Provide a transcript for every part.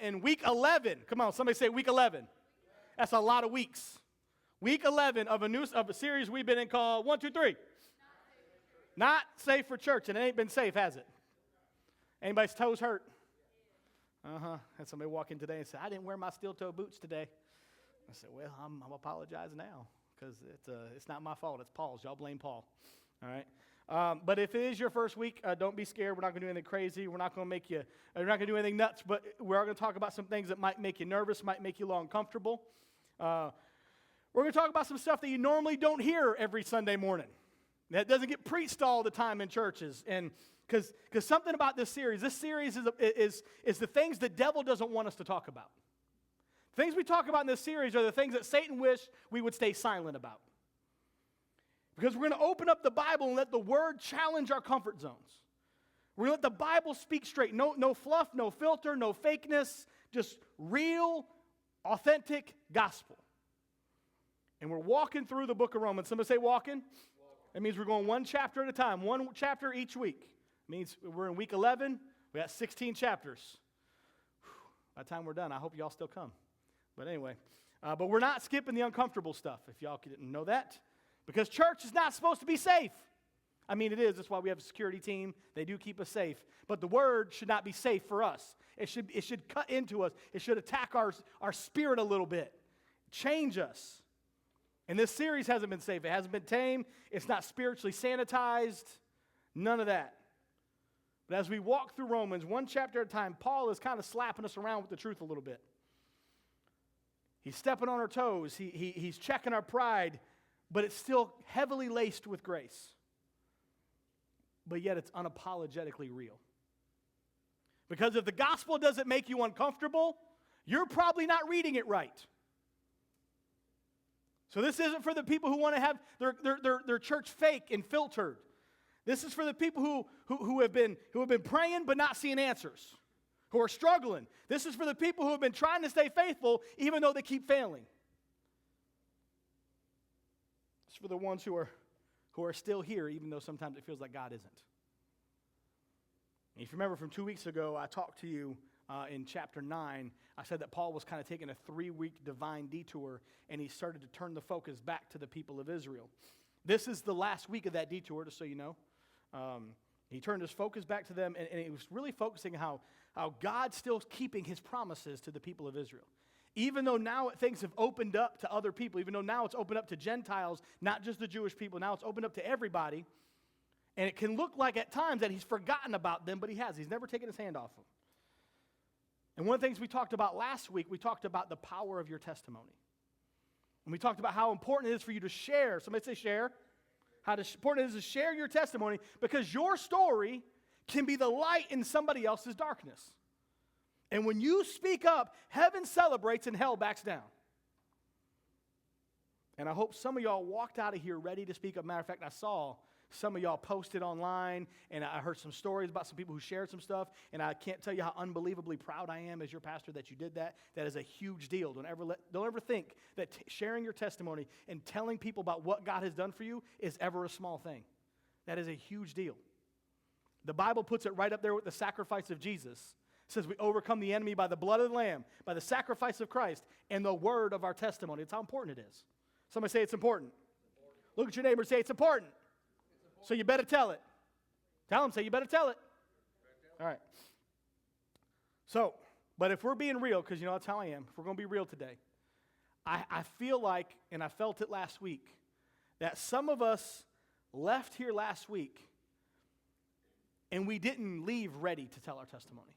in week 11. Come on, somebody say week 11. That's a lot of weeks. Week 11 of a series we've been in called 1, 2, 3. Not safe for church, and it ain't been safe, has it? Anybody's toes hurt? Had somebody walk in today and say, I didn't wear my steel-toe boots today. I said, well, I'm apologizing now because it's not my fault. It's Paul's. Y'all blame Paul. All right? But if it is your first week, don't be scared. We're not going to do anything crazy. We're not going to do anything nuts, but we're going to talk about some things that might make you nervous, might make you a little uncomfortable. We're going to talk about some stuff that you normally don't hear every Sunday morning. That doesn't get preached all the time in churches. And because something about this series is the things the devil doesn't want us to talk about. The things we talk about in this series are the things that Satan wished we would stay silent about. Because we're going to open up the Bible and let the Word challenge our comfort zones. We're going to let the Bible speak straight. No fluff, no filter, no fakeness. Just real, authentic gospel. And we're walking through the book of Romans. Somebody say walking. That means we're going one chapter at a time, one chapter each week. It means we're in week 11. We got 16 chapters. By the time we're done, I hope y'all still come. But anyway, but we're not skipping the uncomfortable stuff, if y'all didn't know that. Because church is not supposed to be safe. I mean, it is. That's why we have a security team. They do keep us safe. But the Word should not be safe for us. It should cut into us. It should attack our spirit a little bit. Change us. And this series hasn't been safe. It hasn't been tame. It's not spiritually sanitized. None of that. But as we walk through Romans, one chapter at a time, Paul is kind of slapping us around with the truth a little bit. He's stepping on our toes. He's checking our pride, but it's still heavily laced with grace. But yet it's unapologetically real. Because if the gospel doesn't make you uncomfortable, you're probably not reading it right. So this isn't for the people who want to have their church fake and filtered. This is for the people who have been praying but not seeing answers, who are struggling. This is for the people who have been trying to stay faithful even though they keep failing. It's for the ones who are still here even though sometimes it feels like God isn't. And if you remember from 2 weeks ago, I talked to you in chapter 9, I said that Paul was kind of taking a 3-week divine detour, and he started to turn the focus back to the people of Israel. This is the last week of that detour, just so you know. He turned his focus back to them, and he was really focusing how God's still keeping his promises to the people of Israel. Even though now things have opened up to other people, even though now it's opened up to Gentiles, not just the Jewish people, now it's opened up to everybody, and it can look like at times that he's forgotten about them, but he has. He's never taken his hand off them. And one of the things we talked about last week, we talked about the power of your testimony. And we talked about how important it is for you to share. Somebody say share. How important it is to share your testimony because your story can be the light in somebody else's darkness. And when you speak up, heaven celebrates and hell backs down. And I hope some of y'all walked out of here ready to speak up. Matter of fact, I saw some of y'all posted online, and I heard some stories about some people who shared some stuff, and I can't tell you how unbelievably proud I am as your pastor that you did that. That is a huge deal. Don't ever think that sharing your testimony and telling people about what God has done for you is ever a small thing. That is a huge deal. The Bible puts it right up there with the sacrifice of Jesus. It says we overcome the enemy by the blood of the Lamb, by the sacrifice of Christ, and the word of our testimony. It's how important it is. Somebody say it's important. Look at your neighbor and say it's important. So you better tell it. Tell them, say you better tell it. All right. So, but if we're being real, because you know that's how I am, if we're going to be real today, I feel like, and I felt it last week, that some of us left here last week and we didn't leave ready to tell our testimony.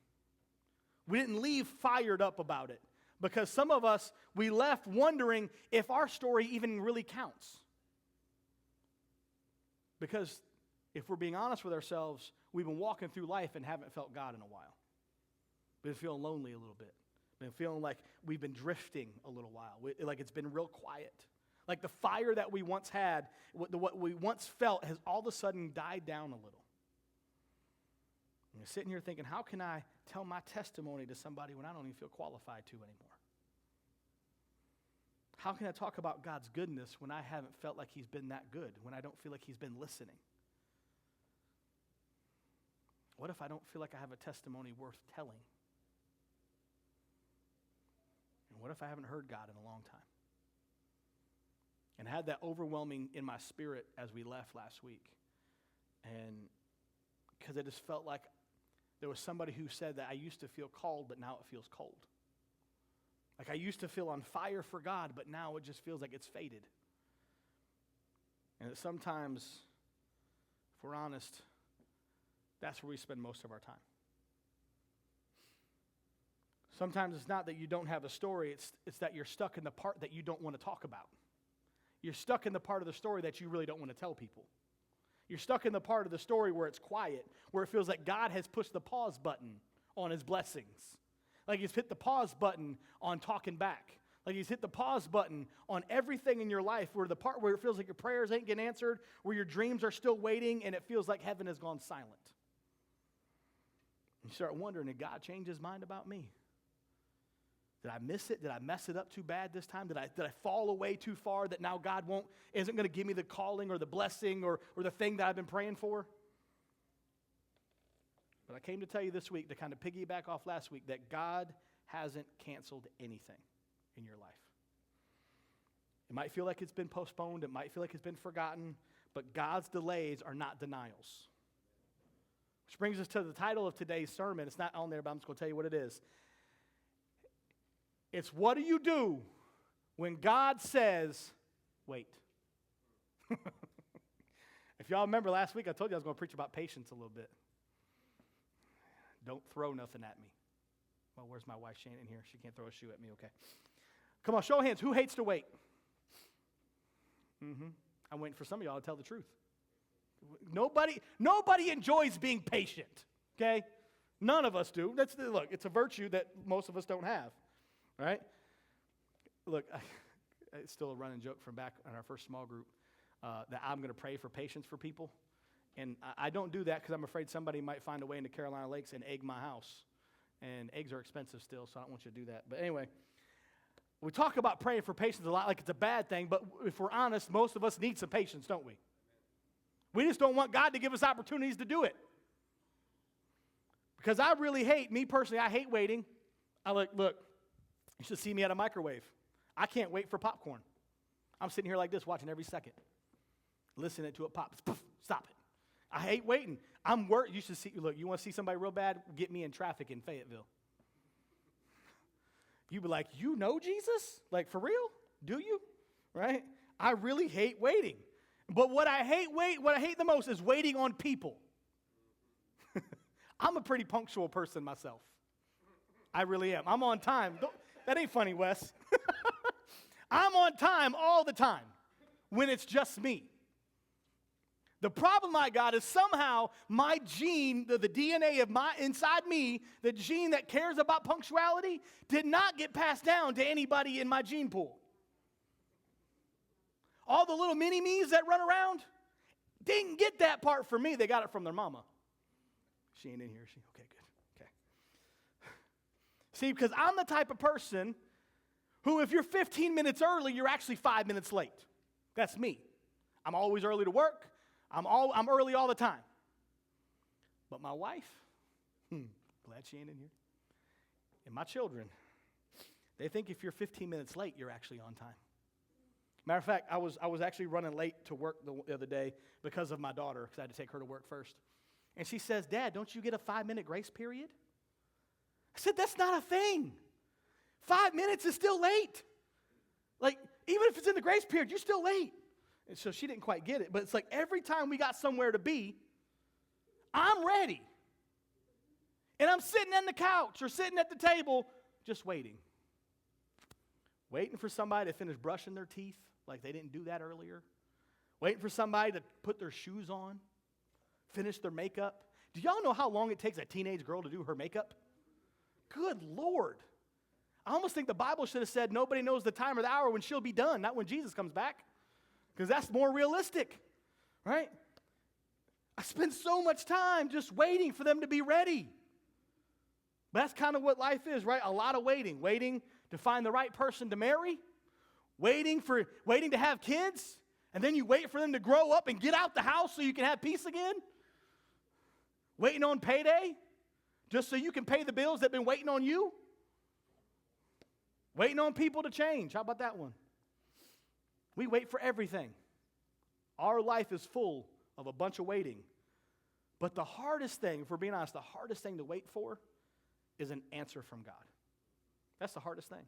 We didn't leave fired up about it because some of us, we left wondering if our story even really counts. Because if we're being honest with ourselves, we've been walking through life and haven't felt God in a while. Been feeling lonely a little bit. Been feeling like we've been drifting a little while. Like it's been real quiet. Like the fire that we once had, what we once felt has all of a sudden died down a little. And you're sitting here thinking, how can I tell my testimony to somebody when I don't even feel qualified to anymore? How can I talk about God's goodness when I haven't felt like he's been that good, when I don't feel like he's been listening? What if I don't feel like I have a testimony worth telling? What if I haven't heard God in a long time? And I had that overwhelming in my spirit as we left last week. And because I just felt like there was somebody who said that I used to feel called, but now it feels cold. Like I used to feel on fire for God, but now it just feels like it's faded. And that sometimes, if we're honest, that's where we spend most of our time. Sometimes it's not that you don't have a story, it's that you're stuck in the part that you don't want to talk about. You're stuck in the part of the story that you really don't want to tell people. You're stuck in the part of the story where it's quiet, where it feels like God has pushed the pause button on his blessings. Like he's hit the pause button on talking back. Like he's hit the pause button on everything in your life, where the part where it feels like your prayers ain't getting answered, where your dreams are still waiting, and it feels like heaven has gone silent. You start wondering, did God change his mind about me? Did I miss it? Did I mess it up too bad this time? Did I fall away too far that now God isn't going to give me the calling or the blessing or the thing that I've been praying for? But I came to tell you this week, to kind of piggyback off last week, that God hasn't canceled anything in your life. It might feel like it's been postponed. It might feel like it's been forgotten. But God's delays are not denials. Which brings us to the title of today's sermon. It's not on there, but I'm just going to tell you what it is. It's what do you do when God says, wait? If y'all remember last week, I told you I was going to preach about patience a little bit. Don't throw nothing at me. Well, where's my wife Shannon here? She can't throw a shoe at me, okay. Come on, show of hands. Who hates to wait? I'm waiting for some of y'all to tell the truth. Nobody enjoys being patient, okay? None of us do. Look, it's a virtue that most of us don't have, right? Look, it's still a running joke from back in our first small group that I'm going to pray for patience for people. And I don't do that because I'm afraid somebody might find a way into Carolina Lakes and egg my house. And eggs are expensive still, so I don't want you to do that. But anyway, we talk about praying for patience a lot like it's a bad thing, but if we're honest, most of us need some patience, don't we? We just don't want God to give us opportunities to do it. Because I really hate, me personally, I hate waiting. Look, you should see me at a microwave. I can't wait for popcorn. I'm sitting here like this, watching every second, listening to it pop. Poof, stop it. I hate waiting. You should see, look, you want to see somebody real bad? Get me in traffic in Fayetteville. You be like, you know Jesus? Like, for real? Do you? Right? I really hate waiting. But what I hate the most is waiting on people. I'm a pretty punctual person myself. I really am. I'm on time. That ain't funny, Wes. I'm on time all the time when it's just me. The problem I got is somehow my gene, the DNA of inside me, the gene that cares about punctuality, did not get passed down to anybody in my gene pool. All the little mini-me's that run around didn't get that part from me. They got it from their mama. She ain't in here. Okay, good. Okay. See, because I'm the type of person who, if you're 15 minutes early, you're actually 5 minutes late. That's me. I'm always early to work. I'm early all the time. But my wife, glad she ain't in here, and my children, they think if you're 15 minutes late, you're actually on time. Matter of fact, I was actually running late to work the other day because of my daughter, because I had to take her to work first. And she says, Dad, don't you get a 5-minute grace period? I said, that's not a thing. 5 minutes is still late. Like, even if it's in the grace period, you're still late. And so she didn't quite get it, but it's like every time we got somewhere to be, I'm ready. And I'm sitting on the couch or sitting at the table just waiting. Waiting for somebody to finish brushing their teeth like they didn't do that earlier. Waiting for somebody to put their shoes on, finish their makeup. Do y'all know how long it takes a teenage girl to do her makeup? Good Lord. I almost think the Bible should have said nobody knows the time or the hour when she'll be done, not when Jesus comes back. Because that's more realistic, right? I spend so much time just waiting for them to be ready. But that's kind of what life is, right? A lot of waiting. Waiting to find the right person to marry. Waiting to have kids. And then you wait for them to grow up and get out the house so you can have peace again. Waiting on payday just so you can pay the bills that have been waiting on you. Waiting on people to change. How about that one? We wait for everything. Our life is full of a bunch of waiting. But the hardest thing, if we're being honest, the hardest thing to wait for is an answer from God. That's the hardest thing.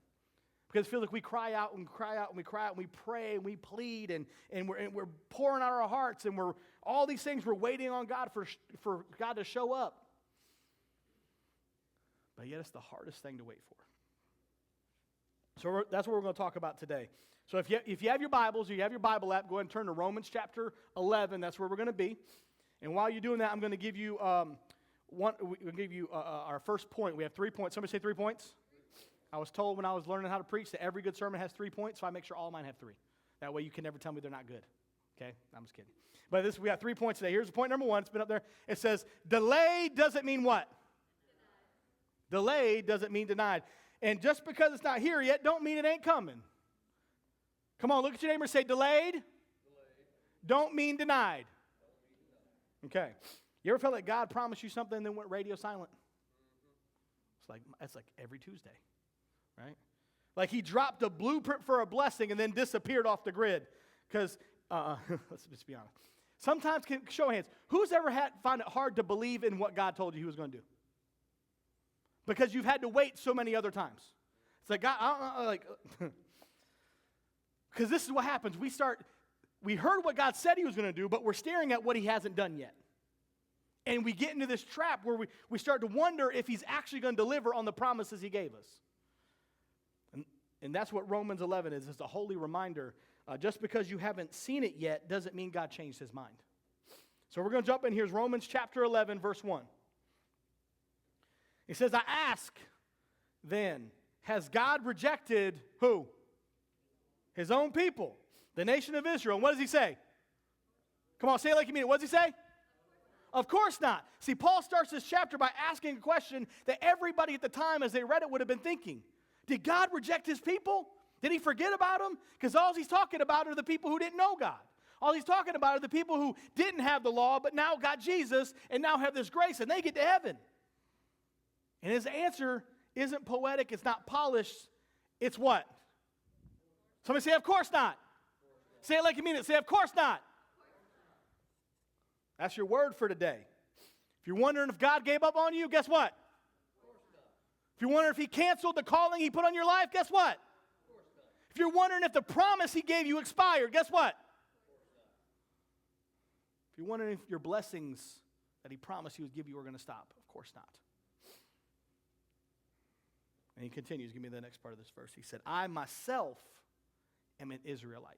Because it feels like we cry out and cry out and we cry out and we pray and we plead and we're pouring out our hearts and we're all these things we're waiting on God for God to show up. But yet it's the hardest thing to wait for. So that's what we're going to talk about today. So if you have your Bibles or you have your Bible app, go ahead and turn to Romans chapter 11. That's where we're going to be. And while you're doing that, I'm going to give you we'll give you our first point. We have 3 points. Somebody say 3 points. I was told when I was learning how to preach that every good sermon has 3 points, so I make sure all mine have 3. That way you can never tell me they're not good. Okay? I'm just kidding. But we got 3 points today. Here's point number 1. It's been up there. It says, delay doesn't mean what? Denied. Delay doesn't mean denied. And just because it's not here yet, don't mean it ain't coming. Come on, look at your neighbor and say, delayed. Don't mean denied. Okay. You ever felt like God promised you something and then went radio silent? It's like every Tuesday. Right? Like he dropped a blueprint for a blessing and then disappeared off the grid. Because, let's just be honest. Sometimes, show of hands, who's ever find it hard to believe in what God told you he was going to do? Because you've had to wait so many other times. It's like, God, I don't know, because this is what happens. We heard what God said he was going to do, but we're staring at what he hasn't done yet. And we get into this trap where we start to wonder if he's actually going to deliver on the promises he gave us. And that's what Romans 11 is. It's a holy reminder. Just because you haven't seen it yet doesn't mean God changed his mind. So we're going to jump in. Here's Romans chapter 11, verse 1. It says, I ask then, has God rejected who? His own people, the nation of Israel. And what does he say? Come on, say it like you mean it. What does he say? Of course not. See, Paul starts this chapter by asking a question that everybody at the time as they read it would have been thinking. Did God reject his people? Did he forget about them? Because all he's talking about are the people who didn't know God. All he's talking about are the people who didn't have the law but now got Jesus and now have this grace and they get to heaven. And his answer isn't poetic, it's not polished, it's what? Somebody say, of course not. Say it like you mean it. Say, of course not. That's your word for today. If you're wondering if God gave up on you, guess what? If you're wondering if he canceled the calling he put on your life, guess what? If you're wondering if the promise he gave you expired, guess what? If you're wondering if your blessings that he promised he would give you are going to stop, of course not. And he continues, give me the next part of this verse. He said, I myself am an Israelite,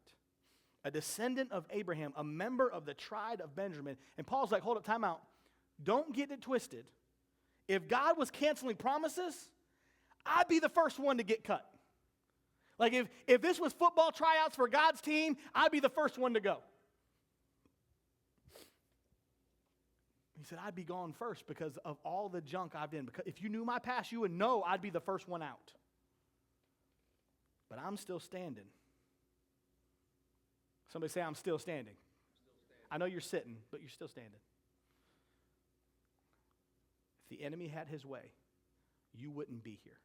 a descendant of Abraham, a member of the tribe of Benjamin. And Paul's like, hold up, time out. Don't get it twisted. If God was canceling promises, I'd be the first one to get cut. Like if this was football tryouts for God's team, I'd be the first one to go. He said, I'd be gone first because of all the junk I've done. Because if you knew my past, you would know I'd be the first one out. But I'm still standing. Somebody say, I'm still standing. I know you're sitting, but you're still standing. If the enemy had his way, you wouldn't be here.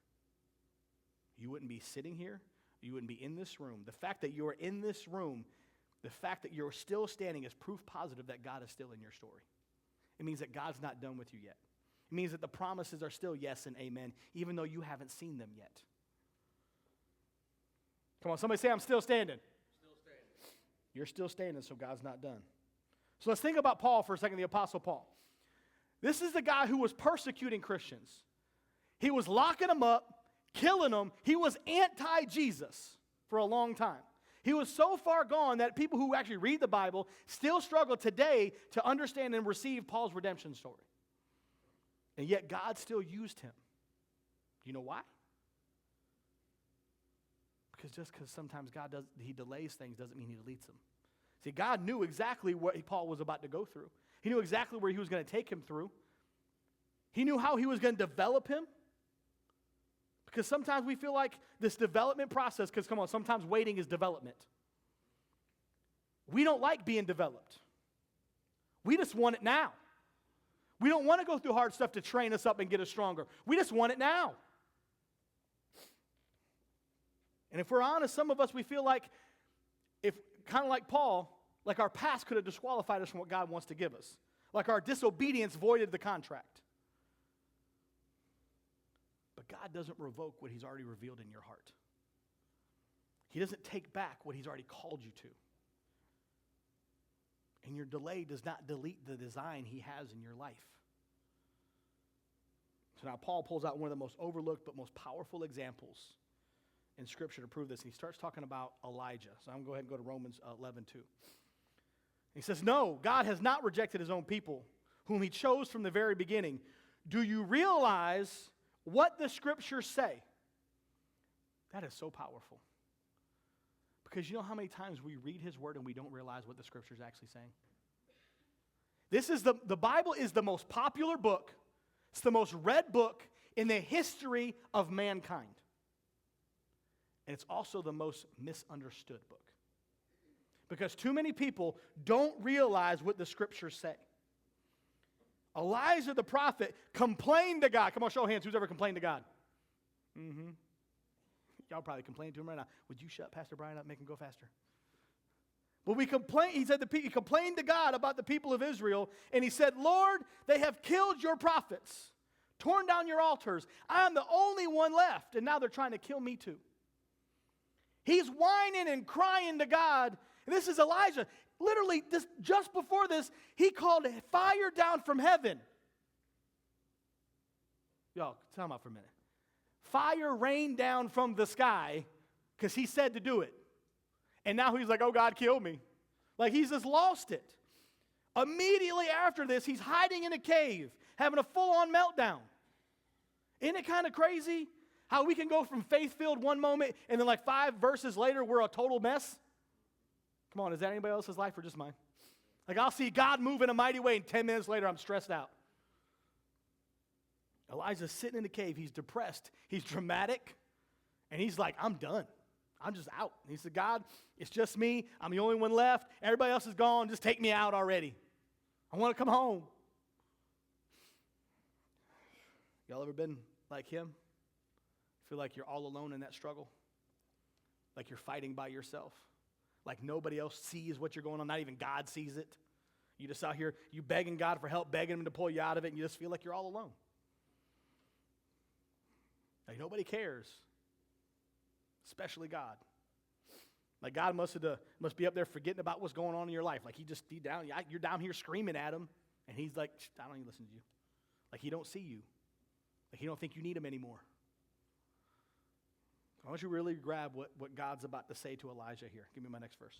You wouldn't be sitting here. You wouldn't be in this room. The fact that you're in this room, the fact that you're still standing is proof positive that God is still in your story. It means that God's not done with you yet. It means that the promises are still yes and amen, even though you haven't seen them yet. Come on, somebody say, I'm still standing. Still standing. You're still standing, so God's not done. So let's think about Paul for a second, the Apostle Paul. This is the guy who was persecuting Christians. He was locking them up, killing them. He was anti-Jesus for a long time. He was so far gone that people who actually read the Bible still struggle today to understand and receive Paul's redemption story. And yet God still used him. Do you know why? Because just because sometimes he delays things doesn't mean he deletes them. See, God knew exactly what Paul was about to go through. He knew exactly where he was going to take him through. He knew how he was going to develop him. Because sometimes we feel like this development process, because come on, sometimes waiting is development. We don't like being developed. We just want it now. We don't want to go through hard stuff to train us up and get us stronger. We just want it now. And if we're honest, some of us, we feel like, if kind of like Paul, like our past could have disqualified us from what God wants to give us. Like our disobedience voided the contract. But God doesn't revoke what he's already revealed in your heart. He doesn't take back what he's already called you to. And your delay does not delete the design he has in your life. So now Paul pulls out one of the most overlooked but most powerful examples in Scripture to prove this. And he starts talking about Elijah. So I'm going to go ahead and go to Romans 11:2. He says, no, God has not rejected his own people, whom he chose from the very beginning. Do you realize what the Scriptures say? That is so powerful. Because you know how many times we read his word and we don't realize what the Scripture is actually saying? This is the Bible is the most popular book. It's the most read book in the history of mankind. And it's also the most misunderstood book. Because too many people don't realize what the Scriptures say. Elijah the prophet complained to God. Come on, show of hands. Who's ever complained to God? Mm-hmm. Y'all probably complaining to him right now. Would you shut Pastor Brian up, make him go faster? Well, he complained to God about the people of Israel, and he said, Lord, they have killed your prophets, torn down your altars. I'm the only one left, and now they're trying to kill me too. He's whining and crying to God. And this is Elijah. Literally, just before this, he called fire down from heaven. Y'all, time out for a minute. Fire rained down from the sky because he said to do it. And now he's like, oh, God, kill me. Like he's just lost it. Immediately after this, he's hiding in a cave, having a full-on meltdown. Isn't it kind of crazy how we can go from faith-filled one moment and then like 5 verses later, we're a total mess? Come on, is that anybody else's life or just mine? Like I'll see God move in a mighty way and 10 minutes later, I'm stressed out. Elijah's sitting in the cave. He's depressed. He's dramatic. And he's like, I'm done. I'm just out. And he said, God, it's just me. I'm the only one left. Everybody else is gone. Just take me out already. I want to come home. Y'all ever been like him? Feel like you're all alone in that struggle? Like you're fighting by yourself? Like nobody else sees what you're going on? Not even God sees it? You just out here, you begging God for help, begging him to pull you out of it, and you just feel like you're all alone. Like nobody cares, especially God. Like God must be up there forgetting about what's going on in your life. Like you're down here screaming at him, and he's like, I don't even listen to you. Like he don't see you. Like he don't think you need him anymore. I want you to really grab what God's about to say to Elijah here. Give me my next verse.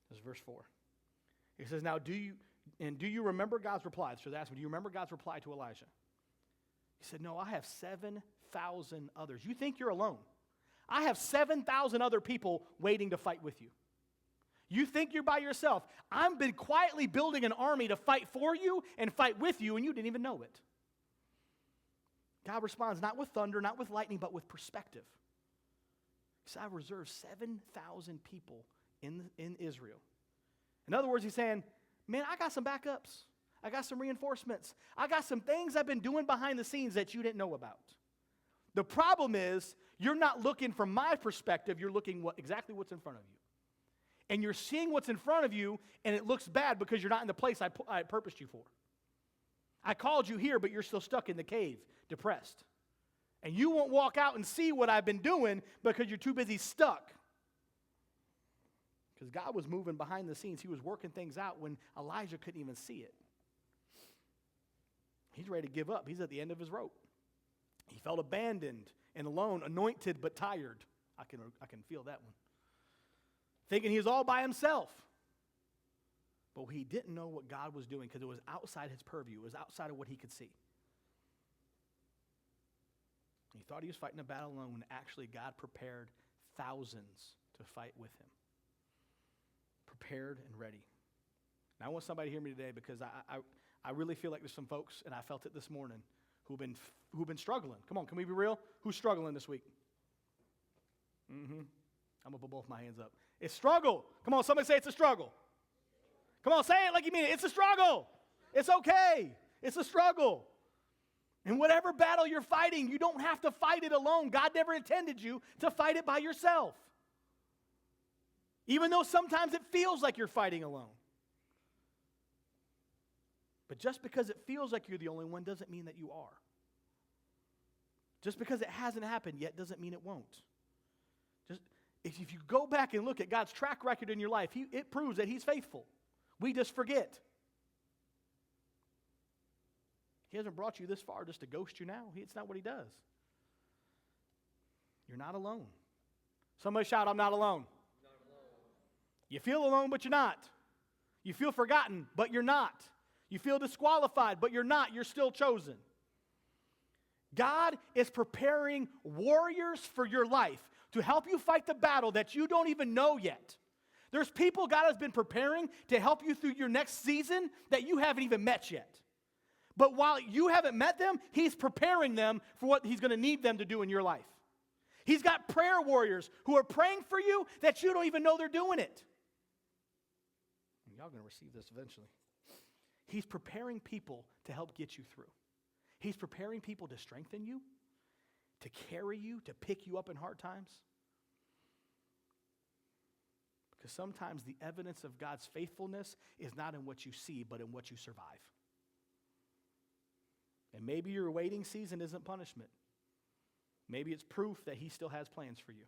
This is verse 4. He says, now do you remember God's reply? So they asked me, do you remember God's reply to Elijah? He said, no, I have 7,000 others. You think you're alone. I have 7,000 other people waiting to fight with you. You think you're by yourself. I've been quietly building an army to fight for you and fight with you, and you didn't even know it. God responds not with thunder, not with lightning, but with perspective. He said, I've reserved 7,000 people in Israel. In other words, he's saying, man, I got some backups. I got some reinforcements. I got some things I've been doing behind the scenes that you didn't know about. The problem is, you're not looking from my perspective. You're looking exactly what's in front of you. And you're seeing what's in front of you, and it looks bad because you're not in the place I purposed you for. I called you here, but you're still stuck in the cave, depressed. And you won't walk out and see what I've been doing because you're too busy stuck. Because God was moving behind the scenes. He was working things out when Elijah couldn't even see it. He's ready to give up. He's at the end of his rope. He felt abandoned and alone, anointed but tired. I can feel that one. Thinking he was all by himself. But he didn't know what God was doing because it was outside his purview. It was outside of what he could see. He thought he was fighting a battle alone when actually God prepared thousands to fight with him. Prepared and ready. Now I want somebody to hear me today because I really feel like there's some folks, and I felt it this morning, who've been struggling. Come on, can we be real? Who's struggling this week? I'm going to put both my hands up. It's struggle. Come on, somebody say it's a struggle. Come on, say it like you mean it. It's a struggle. It's okay. It's a struggle. And whatever battle you're fighting, you don't have to fight it alone. God never intended you to fight it by yourself. Even though sometimes it feels like you're fighting alone. But just because it feels like you're the only one doesn't mean that you are. Just because it hasn't happened yet doesn't mean it won't. Just if you go back and look at God's track record in your life, it proves that He's faithful. We just forget. He hasn't brought you this far just to ghost you now. It's not what He does. You're not alone. Somebody shout, I'm not alone. Not alone. You feel alone, but you're not. You feel forgotten, but you're not. You feel disqualified, but you're not. You're still chosen. God is preparing warriors for your life to help you fight the battle that you don't even know yet. There's people God has been preparing to help you through your next season that you haven't even met yet. But while you haven't met them, He's preparing them for what He's going to need them to do in your life. He's got prayer warriors who are praying for you that you don't even know they're doing it. Y'all going to receive this eventually. He's preparing people to help get you through. He's preparing people to strengthen you, to carry you, to pick you up in hard times. Because sometimes the evidence of God's faithfulness is not in what you see, but in what you survive. And maybe your waiting season isn't punishment. Maybe it's proof that He still has plans for you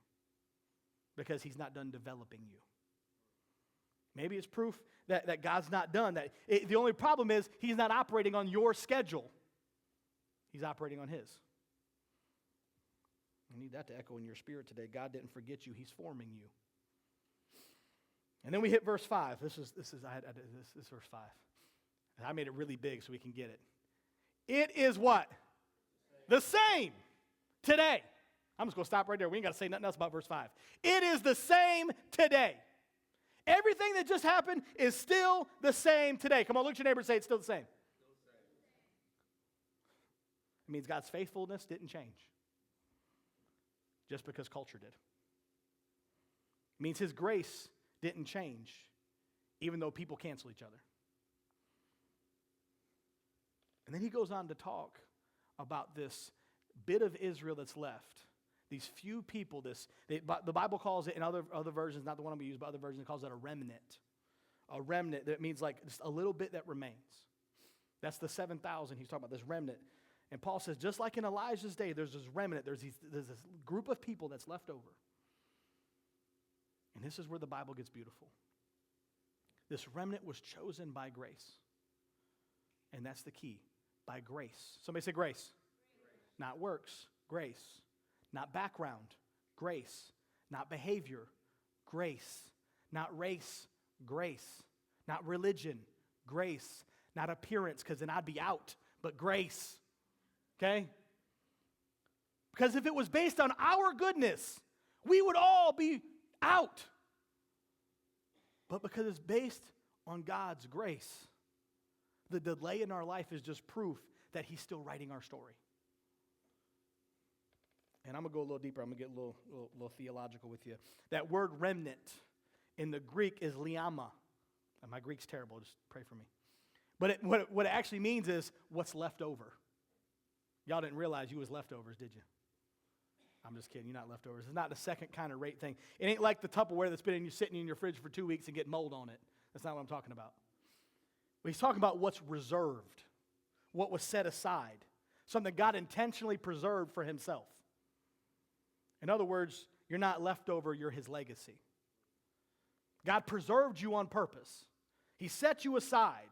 because He's not done developing you. Maybe it's proof that God's not done. The only problem is He's not operating on your schedule. He's operating on His. I need that to echo in your spirit today. God didn't forget you. He's forming you. And then we hit verse 5. This is verse 5. I made it really big so we can get it. It is what? The same today. I'm just going to stop right there. We ain't got to say nothing else about verse 5. It is the same today. Everything that just happened is still the same today. Come on, look at your neighbor and say it's still the same. It means God's faithfulness didn't change just because culture did. It means His grace didn't change even though people cancel each other. And then he goes on to talk about this bit of Israel that's left. These few people, the Bible calls it in other versions, not the one I'm going to use, but other versions, it calls it a remnant. A remnant, that means like just a little bit that remains. That's the 7,000 he's talking about, this remnant. And Paul says, just like in Elijah's day, there's this remnant, there's this group of people that's left over. And this is where the Bible gets beautiful. This remnant was chosen by grace. And that's the key, by grace. Somebody say grace. Grace. Not works, grace. Not background, grace. Not behavior, grace. Not race, grace. Not religion, grace. Not appearance, because then I'd be out, but grace. Okay? Because if it was based on our goodness, we would all be out. But because it's based on God's grace, the delay in our life is just proof that He's still writing our story. And I'm going to go a little deeper. I'm going to get a little theological with you. That word remnant in the Greek is liama. And my Greek's terrible. Just pray for me. But what it actually means is what's left over. Y'all didn't realize you was leftovers, did you? I'm just kidding. You're not leftovers. It's not the second kind of rate thing. It ain't like the Tupperware that's been sitting in your fridge for 2 weeks and getting mold on it. That's not what I'm talking about. But he's talking about what's reserved, what was set aside, something God intentionally preserved for Himself. In other words, you're not leftover, you're His legacy. God preserved you on purpose. He set you aside.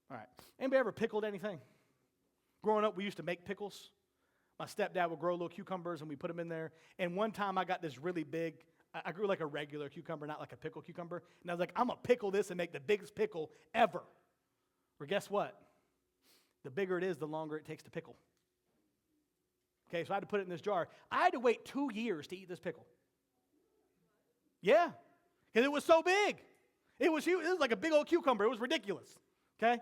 All right. Anybody ever pickled anything? Growing up, we used to make pickles. My stepdad would grow little cucumbers, and we put them in there. And one time, I got this really big, I grew like a regular cucumber, not like a pickle cucumber. And I was like, I'm going to pickle this and make the biggest pickle ever. Or guess what? The bigger it is, the longer it takes to pickle. Okay, so I had to put it in this jar. I had to wait 2 years to eat this pickle. Yeah, because it was so big. It was huge. It was like a big old cucumber. It was ridiculous. Okay?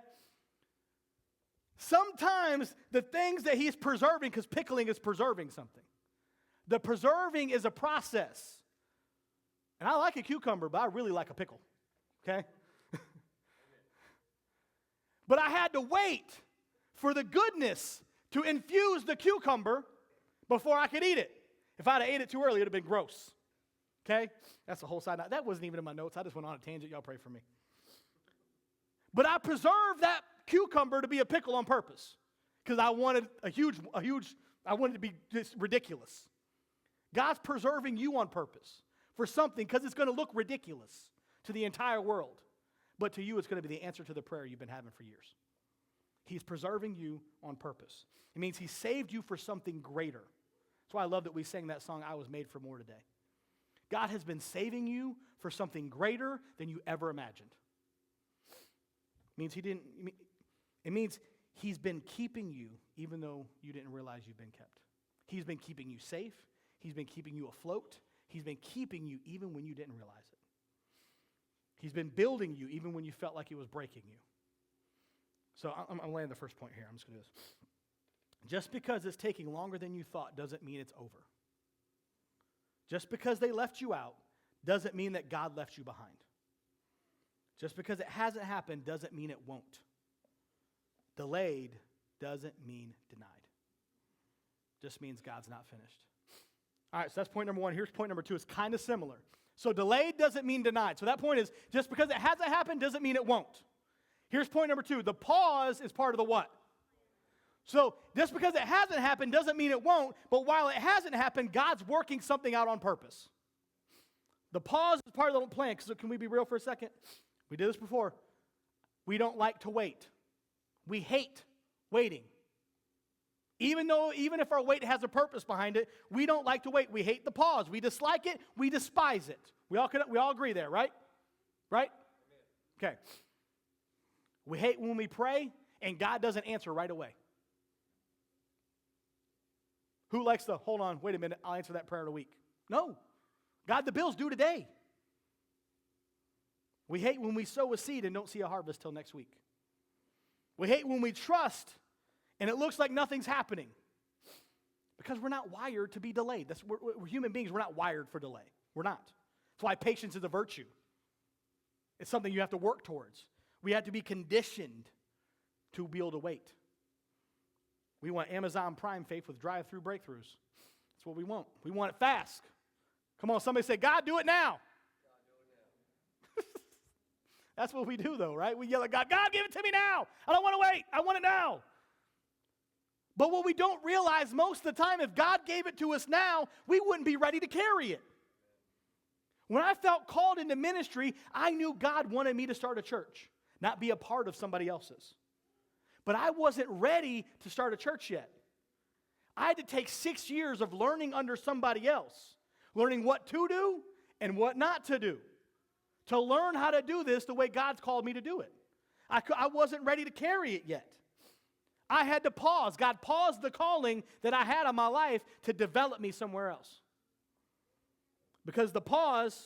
Sometimes the things that He's preserving, because pickling is preserving something. The preserving is a process. And I like a cucumber, but I really like a pickle. Okay? But I had to wait for the goodness to infuse the cucumber before I could eat it. If I'd have ate it too early, it would have been gross. Okay? That's a whole side note. That wasn't even in my notes. I just went on a tangent. Y'all pray for me. But I preserved that cucumber to be a pickle on purpose because I wanted I wanted it to be just ridiculous. God's preserving you on purpose for something because it's going to look ridiculous to the entire world. But to you, it's going to be the answer to the prayer you've been having for years. He's preserving you on purpose. It means he saved you for something greater. That's why I love that we sang that song, I Was Made for More, today. God has been saving you for something greater than you ever imagined. It means he's been keeping you even though you didn't realize you've been kept. He's been keeping you safe. He's been keeping you afloat. He's been keeping you even when you didn't realize it. He's been building you even when you felt like he was breaking you. So I'm laying the first point here. I'm just going to do this. Just because it's taking longer than you thought doesn't mean it's over. Just because they left you out doesn't mean that God left you behind. Just because it hasn't happened doesn't mean it won't. Delayed doesn't mean denied. Just means God's not finished. All right, so that's point number one. Here's point number two. It's kind of similar. So delayed doesn't mean denied. So that point is just because it hasn't happened doesn't mean it won't. Here's point number two. The pause is part of the what? So just because it hasn't happened doesn't mean it won't, but while it hasn't happened, God's working something out on purpose. The pause is part of the plan. So can we be real for a second? We did this before. We don't like to wait. We hate waiting. Even if our wait has a purpose behind it, we don't like to wait. We hate the pause. We dislike it. We despise it. We all agree there, right? Right? Okay. We hate when we pray and God doesn't answer right away. Who likes to, hold on, wait a minute, I'll answer that prayer in a week? No. God, the bill's due today. We hate when we sow a seed and don't see a harvest till next week. We hate when we trust and it looks like nothing's happening because we're not wired to be delayed. We're human beings. We're not wired for delay. We're not. That's why patience is a virtue. It's something you have to work towards. We have to be conditioned to be able to wait. We want Amazon Prime faith with drive-through breakthroughs. That's what we want. We want it fast. Come on, somebody say, God, do it now. That's what we do, though, right? We yell at God, God, give it to me now. I don't want to wait. I want it now. But what we don't realize most of the time, if God gave it to us now, we wouldn't be ready to carry it. When I felt called into ministry, I knew God wanted me to start a church, not be a part of somebody else's. But I wasn't ready to start a church yet. I had to take 6 years of learning under somebody else, learning what to do and what not to do, to learn how to do this the way God's called me to do it. I wasn't ready to carry it yet. I had to pause. God paused the calling that I had on my life to develop me somewhere else. Because the pause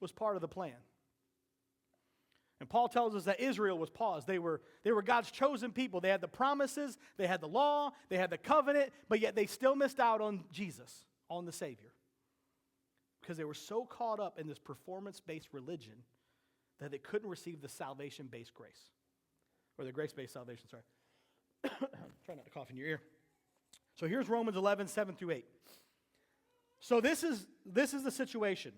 was part of the plan. And Paul tells us that Israel was paused. They were God's chosen people. They had the promises, they had the law, they had the covenant, but yet they still missed out on Jesus, on the Savior. Because they were so caught up in this performance-based religion that they couldn't receive the salvation-based grace. Or the grace-based salvation, sorry. Try not to cough in your ear. So here's Romans 11, 7 through 8. So this is the situation.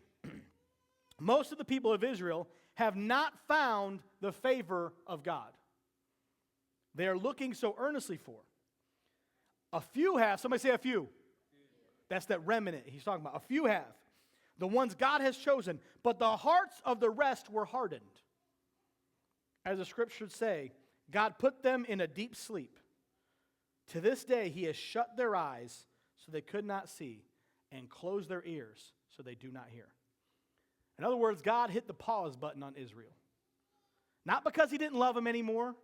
Most of the people of Israel have not found the favor of God. They are looking so earnestly for. A few have. Somebody say a few. That's that remnant he's talking about. A few have. The ones God has chosen. But the hearts of the rest were hardened. As the scriptures say, God put them in a deep sleep. To this day he has shut their eyes so they could not see, and closed their ears so they do not hear. In other words, God hit the pause button on Israel. Not because he didn't love them anymore,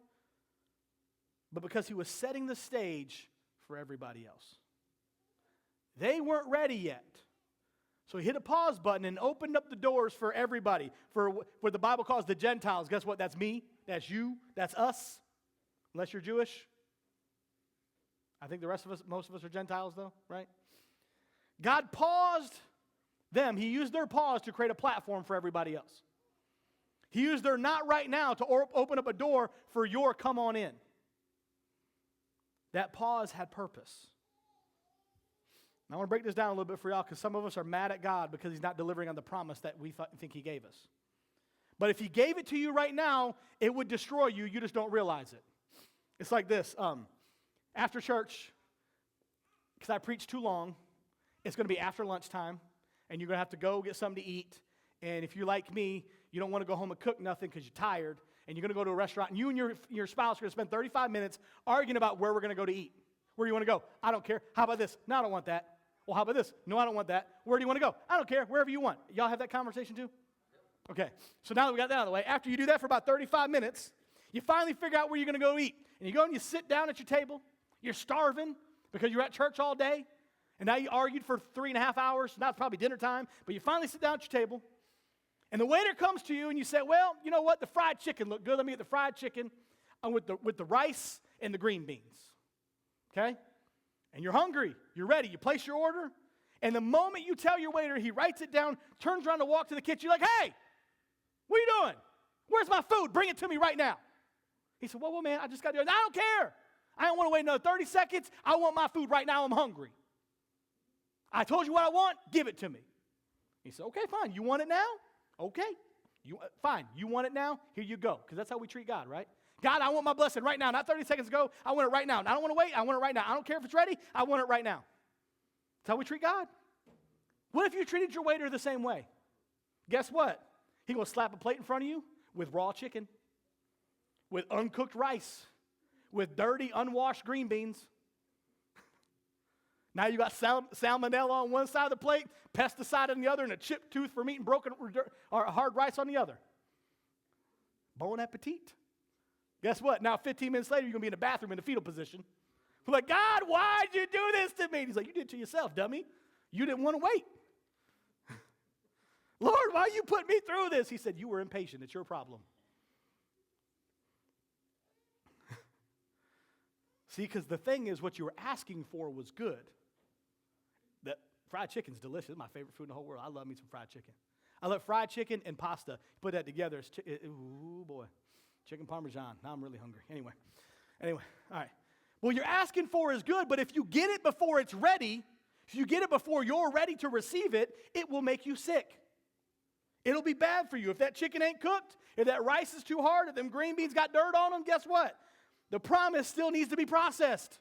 but because he was setting the stage for everybody else. They weren't ready yet. So he hit a pause button and opened up the doors for everybody. For what the Bible calls the Gentiles. Guess what? That's me. That's you. That's us. Unless you're Jewish. I think the rest of us, most of us are Gentiles though, right? God paused them. He used their pause to create a platform for everybody else. He used their not right now to open up a door for your come on in. That pause had purpose. I want to break this down a little bit for y'all because some of us are mad at God because he's not delivering on the promise that we think he gave us. But if he gave it to you right now, it would destroy you. You just don't realize it. It's like this. After church, because I preached too long, it's going to be after lunchtime, and you're going to have to go get something to eat. And if you're like me, you don't want to go home and cook nothing because you're tired, and you're going to go to a restaurant, and you and your spouse are going to spend 35 minutes arguing about where we're going to go to eat. Where do you want to go? I don't care. How about this? No, I don't want that. Well, how about this? No, I don't want that. Where do you want to go? I don't care. Wherever you want. Y'all have that conversation too? Okay. So now that we got that out of the way, after you do that for about 35 minutes, you finally figure out where you're going to go eat. And you go and you sit down at your table. You're starving because you're at church all day. And now you argued for 3.5 hours. Now it's probably dinner time. But you finally sit down at your table. And the waiter comes to you and you say, well, you know what? The fried chicken looked good. Let me get the fried chicken with the rice and the green beans. Okay? And you're hungry. You're ready. You place your order. And the moment you tell your waiter, he writes it down, turns around to walk to the kitchen. You're like, hey, what are you doing? Where's my food? Bring it to me right now. He said, well, man, I just got to do it. I don't care. I don't want to wait another 30 seconds. I want my food right now. I'm hungry. I told you what I want. Give it to me. He said, okay, fine. You want it now? Okay. Fine. You want it now? Here you go. Because that's how we treat God, right? God, I want my blessing right now. Not 30 seconds ago. I want it right now. I don't want to wait. I want it right now. I don't care if it's ready. I want it right now. That's how we treat God. What if you treated your waiter the same way? Guess what? He's going to slap a plate in front of you with raw chicken, with uncooked rice, with dirty, unwashed green beans. Now you got salmonella on one side of the plate, pesticide on the other, and a chipped tooth from eating broken or hard rice on the other. Bon appetit. Guess what? Now 15 minutes later, you're going to be in the bathroom in the fetal position. We're like, God, why'd you do this to me? And he's like, you did it to yourself, dummy. You didn't want to wait. Lord, why you put me through this? He said, you were impatient. It's your problem. See, because the thing is, what you were asking for was good. That fried chicken's delicious. It's my favorite food in the whole world. I love me some fried chicken. I love fried chicken and pasta. Put that together. Ooh, boy. Chicken parmesan. Now I'm really hungry. Anyway, all right. What you're asking for is good, but if you get it before it's ready, if you get it before you're ready to receive it, it will make you sick. It'll be bad for you. If that chicken ain't cooked, if that rice is too hard, if them green beans got dirt on them, guess what? The promise still needs to be processed.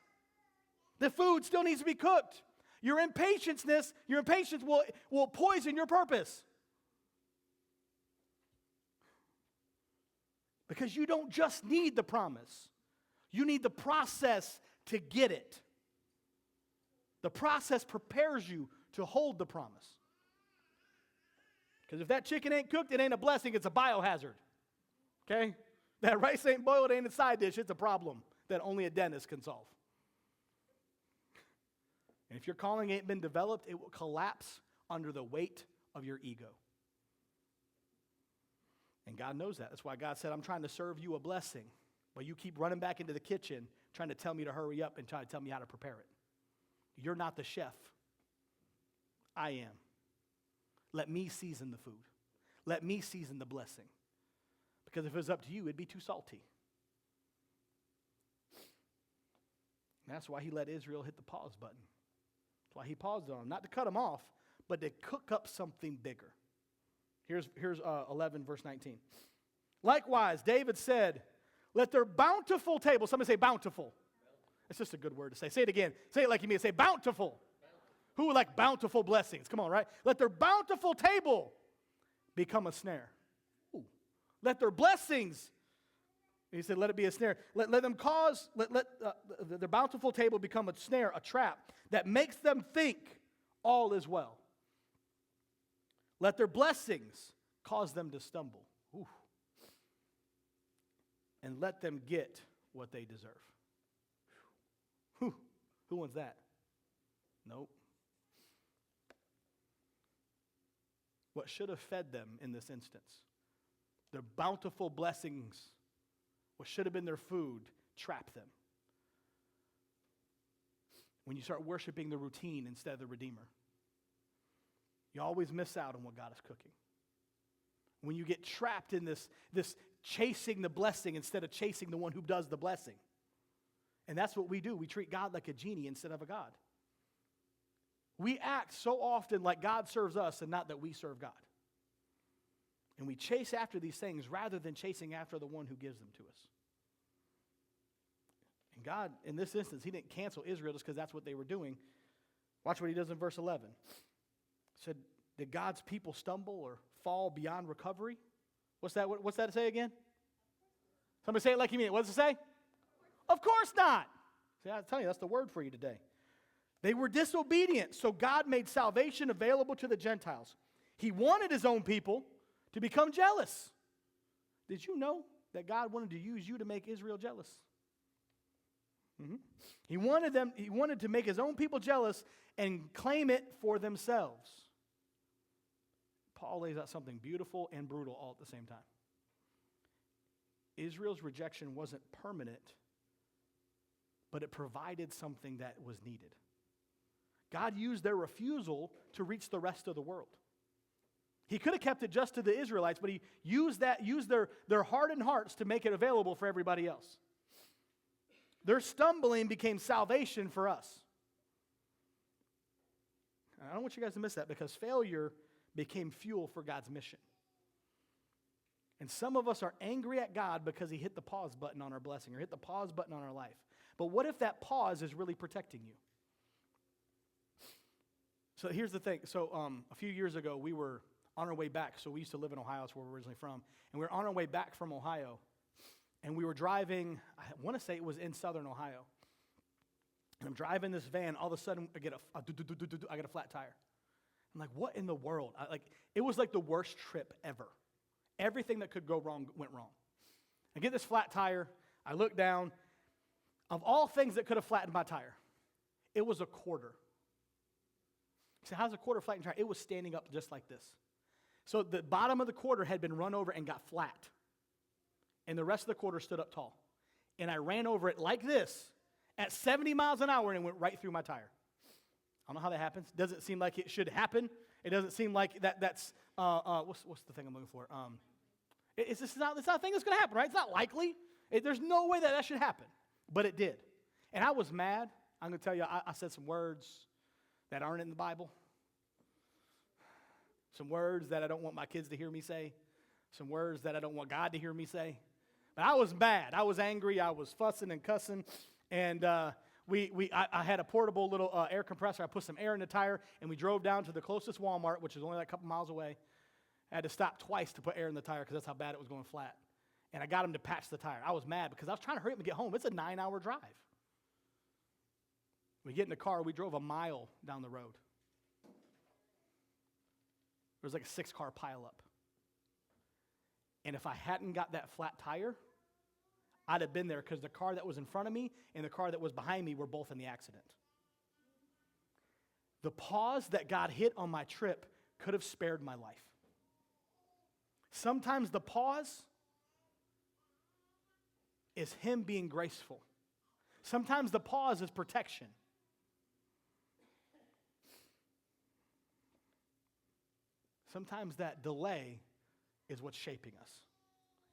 The food still needs to be cooked. Your impatience will poison your purpose. Because you don't just need the promise. You need the process to get it. The process prepares you to hold the promise. Because if that chicken ain't cooked, it ain't a blessing, it's a biohazard. Okay? That rice ain't boiled, it ain't a side dish, it's a problem that only a dentist can solve. And if your calling ain't been developed, it will collapse under the weight of your ego. And God knows that. That's why God said, I'm trying to serve you a blessing. But you keep running back into the kitchen trying to tell me to hurry up and trying to tell me how to prepare it. You're not the chef. I am. Let me season the food. Let me season the blessing. Because if it was up to you, it'd be too salty. And that's why he let Israel hit the pause button. That's why he paused on them. Not to cut them off, but to cook up something bigger. Here's 11, verse 19. Likewise, David said, let their bountiful table, somebody say bountiful. It's just a good word to say. Say it again. Say it like you mean it. Say bountiful. Who would like bountiful blessings? Come on, right? Let their bountiful table become a snare. Ooh. Let their blessings, he said, let it be a snare. Let their bountiful table become a snare, a trap that makes them think all is well. Let their blessings cause them to stumble. Ooh. And let them get what they deserve. Whew. Who wants that? Nope. What should have fed them in this instance, their bountiful blessings, what should have been their food, trapped them. When you start worshiping the routine instead of the Redeemer, you always miss out on what God is cooking. When you get trapped in this chasing the blessing instead of chasing the one who does the blessing. And that's what we do. We treat God like a genie instead of a God. We act so often like God serves us and not that we serve God. And we chase after these things rather than chasing after the one who gives them to us. And God, in this instance, he didn't cancel Israel just because that's what they were doing. Watch what he does in verse 11. He said, did God's people stumble or fall beyond recovery? What's that say again? Somebody say it like you mean it. What does it say? Of course not. See, I tell you, that's the word for you today. They were disobedient, so God made salvation available to the Gentiles. He wanted his own people to become jealous. Did you know that God wanted to use you to make Israel jealous? Mm-hmm. He wanted to make his own people jealous and claim it for themselves. Paul lays out something beautiful and brutal all at the same time. Israel's rejection wasn't permanent, but it provided something that was needed. God used their refusal to reach the rest of the world. He could have kept it just to the Israelites, but he used their hardened hearts to make it available for everybody else. Their stumbling became salvation for us. I don't want you guys to miss that, because failure became fuel for God's mission. And some of us are angry at God because he hit the pause button on our blessing or hit the pause button on our life. But what if that pause is really protecting you? So here's the thing. So a few years ago, we were on our way back. So we used to live in Ohio, that's where we're originally from. And we were on our way back from Ohio. And we were driving, I want to say it was in southern Ohio. And I'm driving this van. All of a sudden, I get a flat tire. I'm like, what in the world? It was like the worst trip ever. Everything that could go wrong went wrong. I get this flat tire. I look down. Of all things that could have flattened my tire, it was a quarter. So how's a quarter flatten tire? It was standing up just like this. So the bottom of the quarter had been run over and got flat. And the rest of the quarter stood up tall. And I ran over it like this at 70 miles an hour and it went right through my tire. I don't know how that happens. Doesn't seem like it should happen. It doesn't seem like that's, what's the thing I'm looking for? It's not a thing that's going to happen, right? It's not likely. There's no way that should happen. But it did. And I was mad. I'm going to tell you, I said some words that aren't in the Bible. Some words that I don't want my kids to hear me say. Some words that I don't want God to hear me say. But I was mad. I was angry. I was fussing and cussing. And I had a portable little air compressor. I put some air in the tire, and we drove down to the closest Walmart, which is only like a couple miles away. I had to stop twice to put air in the tire because that's how bad it was going flat. And I got him to patch the tire. I was mad because I was trying to hurry up and get home. It's a 9-hour drive. We get in the car. We drove a mile down the road. There was like a 6-car pileup. And if I hadn't got that flat tire, I'd have been there because the car that was in front of me and the car that was behind me were both in the accident. The pause that God hit on my trip could have spared my life. Sometimes the pause is him being graceful. Sometimes the pause is protection. Sometimes that delay is what's shaping us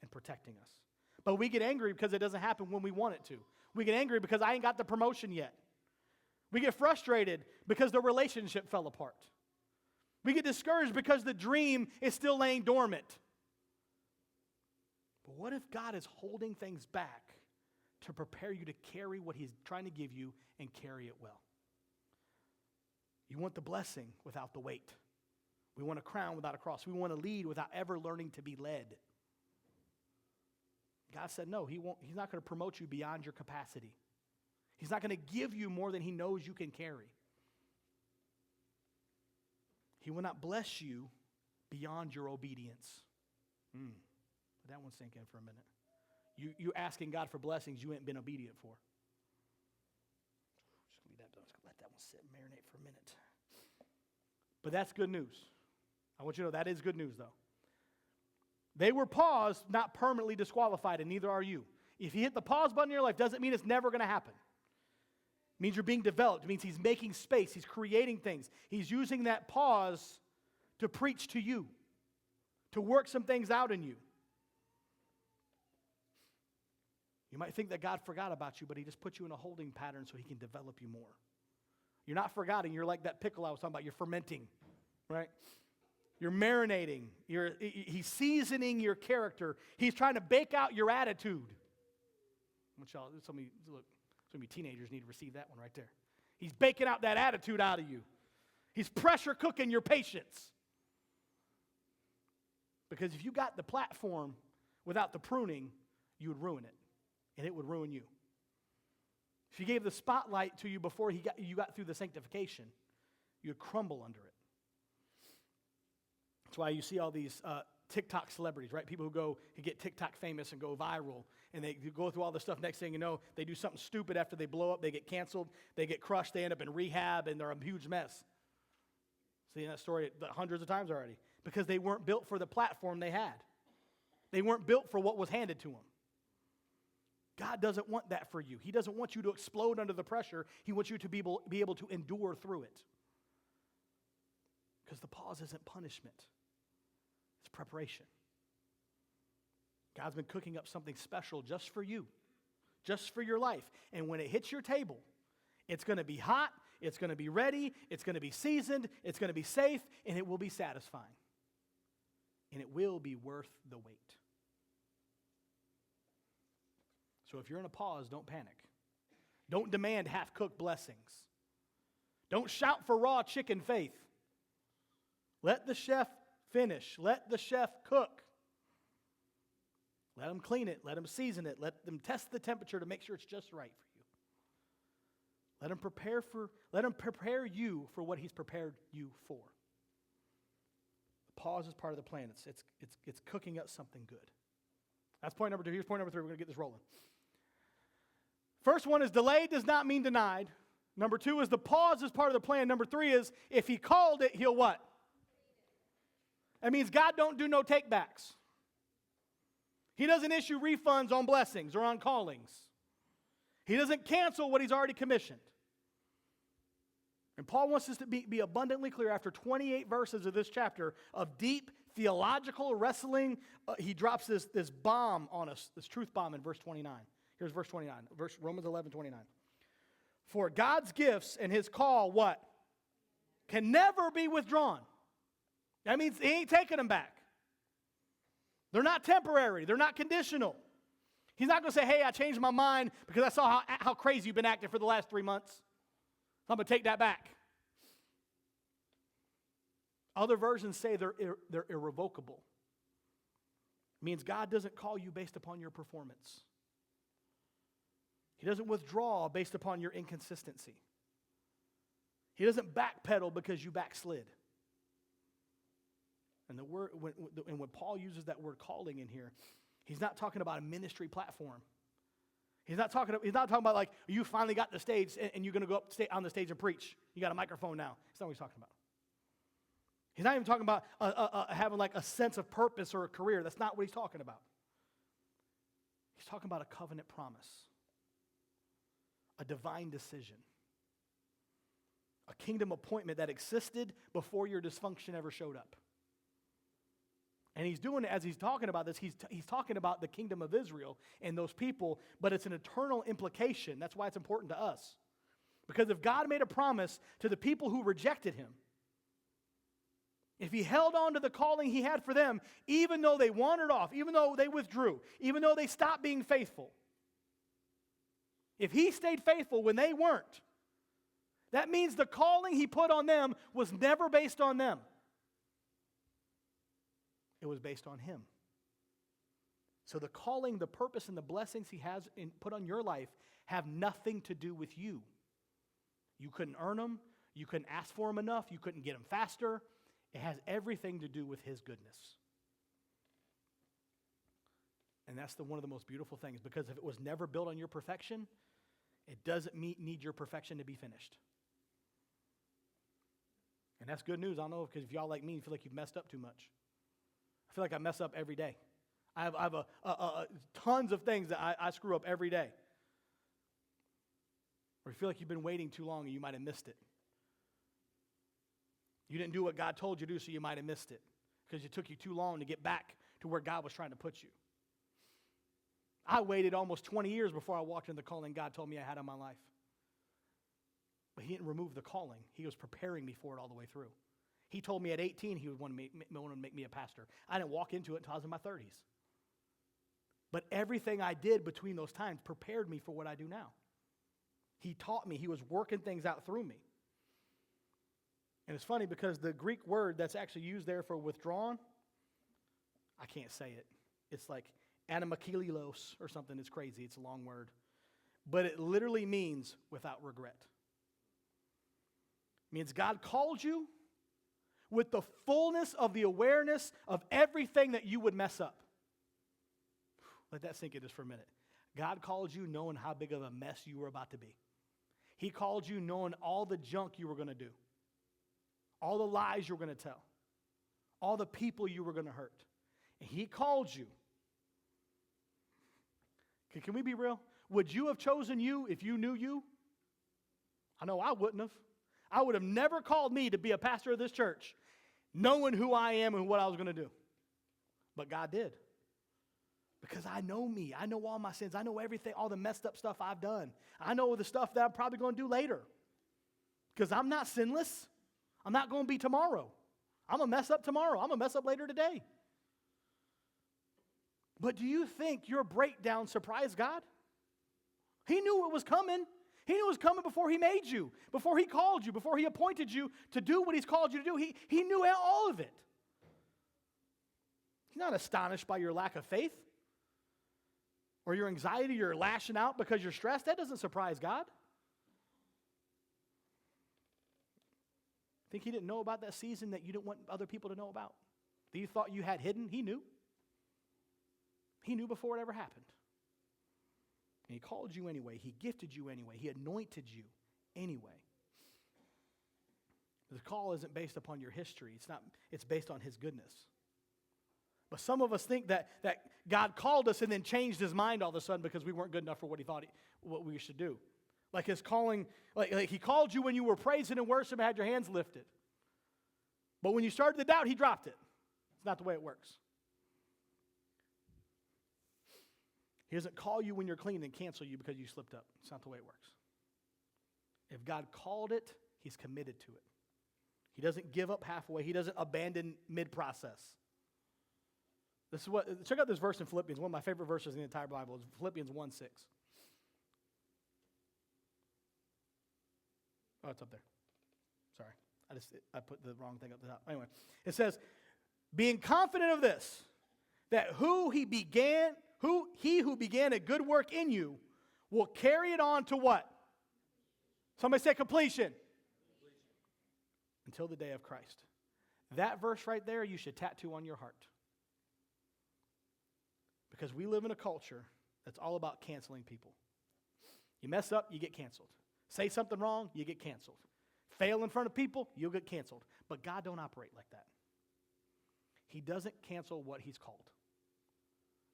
and protecting us. But we get angry because it doesn't happen when we want it to. We get angry because I ain't got the promotion yet. We get frustrated because the relationship fell apart. We get discouraged because the dream is still laying dormant. But what if God is holding things back to prepare you to carry what he's trying to give you and carry it well? You want the blessing without the weight. We want a crown without a cross. We want to lead without ever learning to be led. God said, no, he's not going to promote you beyond your capacity. He's not going to give you more than he knows you can carry. He will not bless you beyond your obedience. Let that one sink in for a minute. You asking God for blessings you ain't been obedient for. Just let that one sit and marinate for a minute. But that's good news. I want you to know that is good news, though. They were paused, not permanently disqualified, and neither are you. If you hit the pause button in your life, doesn't mean it's never going to happen. It means you're being developed. It means he's making space. He's creating things. He's using that pause to preach to you, to work some things out in you. You might think that God forgot about you, but he just put you in a holding pattern so he can develop you more. You're not forgetting. You're like that pickle I was talking about. You're fermenting, right? You're marinating. He's seasoning your character. He's trying to bake out your attitude. Some of you teenagers need to receive that one right there. He's baking out that attitude out of you. He's pressure cooking your patience. Because if you got the platform without the pruning, you would ruin it. And it would ruin you. If he gave the spotlight to you before you got through the sanctification, you would crumble under it. That's why you see all these TikTok celebrities, right? People who get TikTok famous and go viral, and they go through all this stuff. Next thing you know, they do something stupid after they blow up. They get canceled. They get crushed. They end up in rehab, and they're a huge mess. Seen that story hundreds of times already. Because they weren't built for the platform they had. They weren't built for what was handed to them. God doesn't want that for you. He doesn't want you to explode under the pressure. He wants you to be able to endure through it. Because the pause isn't punishment. It's preparation. God's been cooking up something special just for you. Just for your life. And when it hits your table, it's going to be hot, it's going to be ready, it's going to be seasoned, it's going to be safe, and it will be satisfying. And it will be worth the wait. So if you're in a pause, don't panic. Don't demand half-cooked blessings. Don't shout for raw chicken faith. Let the chef finish. Let the chef cook. Let them clean it. Let them season it. Let them test the temperature to make sure it's just right for you. Let him prepare you for what he's prepared you for. The pause is part of the plan. It's cooking up something good. That's point number 2. Here's point number 3. We're going to get this rolling. First one is delayed does not mean denied. Number 2 is the pause is part of the plan. Number 3 is if he called it, he'll what? That means God don't do no takebacks. He doesn't issue refunds on blessings or on callings. He doesn't cancel what he's already commissioned. And Paul wants us to be abundantly clear after 28 verses of this chapter of deep theological wrestling. He drops this bomb on us, this truth bomb in verse 29. Here's verse 29, Romans 11:29. For God's gifts and his call, what? Can never be withdrawn. That means he ain't taking them back. They're not temporary. They're not conditional. He's not going to say, hey, I changed my mind because I saw how crazy you've been acting for the last 3 months. So I'm going to take that back. Other versions say they're irrevocable. It means God doesn't call you based upon your performance. He doesn't withdraw based upon your inconsistency. He doesn't backpedal because you backslid. And when Paul uses that word calling in here, he's not talking about a ministry platform. He's not talking about like you finally got the stage and you're going to go up on the stage and preach. You got a microphone now. That's not what he's talking about. He's not even talking about having like a sense of purpose or a career. That's not what he's talking about. He's talking about a covenant promise. A divine decision. A kingdom appointment that existed before your dysfunction ever showed up. And he's doing it as he's talking about this. He's talking about the kingdom of Israel and those people, but it's an eternal implication. That's why it's important to us. Because if God made a promise to the people who rejected him, if he held on to the calling he had for them, even though they wandered off, even though they withdrew, even though they stopped being faithful, if he stayed faithful when they weren't, that means the calling he put on them was never based on them. It was based on him. So the calling, the purpose, and the blessings he has put on your life have nothing to do with you. You couldn't earn them. You couldn't ask for them enough. You couldn't get them faster. It has everything to do with his goodness. And that's one of the most beautiful things, because if it was never built on your perfection, it doesn't need your perfection to be finished. And that's good news. I don't know, because if y'all like me, you feel like you've messed up too much. I feel like I mess up every day. I have tons of things that I screw up every day. Or you feel like you've been waiting too long and you might have missed it. You didn't do what God told you to do, so you might have missed it because it took you too long to get back to where God was trying to put you. I waited almost 20 years before I walked into the calling God told me I had on my life. But he didn't remove the calling. He was preparing me for it all the way through. He told me at 18 he would want to make me a pastor. I didn't walk into it until I was in my 30s. But everything I did between those times prepared me for what I do now. He taught me. He was working things out through me. And it's funny because the Greek word that's actually used there for withdrawn, I can't say it. It's like anamakilos or something. It's crazy. It's a long word. But it literally means without regret. It means God called you with the fullness of the awareness of everything that you would mess up. Let that sink in just for a minute. God called you knowing how big of a mess you were about to be. He called you knowing all the junk you were going to do, all the lies you were going to tell, all the people you were going to hurt. And he called you. Can we be real? Would you have chosen you if you knew you? I know I wouldn't have. I would have never called me to be a pastor of this church, knowing who I am and what I was going to do. But God did. Because I know me. I know all my sins. I know everything, all the messed up stuff I've done. I know the stuff that I'm probably going to do later. Because I'm not sinless. I'm not going to be tomorrow. I'm going to mess up tomorrow. I'm going to mess up later today. But do you think your breakdown surprised God? He knew it was coming. He knew it was coming before he made you, before he called you, before he appointed you to do what he's called you to do. He knew all of it. He's not astonished by your lack of faith or your anxiety, you're lashing out because you're stressed. That doesn't surprise God. Think he didn't know about that season that you didn't want other people to know about? That you thought you had hidden? He knew. He knew before it ever happened. And he called you anyway. He gifted you anyway. He anointed you anyway. The call isn't based upon your history. It's based on his goodness. But some of us think that God called us and then changed his mind all of a sudden because we weren't good enough for what he thought what we should do. Like his calling, like he called you when you were praising and worshiping and had your hands lifted. But when you started to doubt, he dropped it. It's not the way it works. He doesn't call you when you're clean and cancel you because you slipped up. It's not the way it works. If God called it, he's committed to it. He doesn't give up halfway. He doesn't abandon mid-process. Check out this verse in Philippians. One of my favorite verses in the entire Bible is Philippians 1:6. Oh, it's up there. Sorry. I put the wrong thing up the top. Anyway, it says, being confident of this, that he who began a good work in you will carry it on to what? Somebody say completion. Until the day of Christ. That verse right there, you should tattoo on your heart. Because we live in a culture that's all about canceling people. You mess up, you get canceled. Say something wrong, you get canceled. Fail in front of people, you'll get canceled. But God don't operate like that. He doesn't cancel what he's called.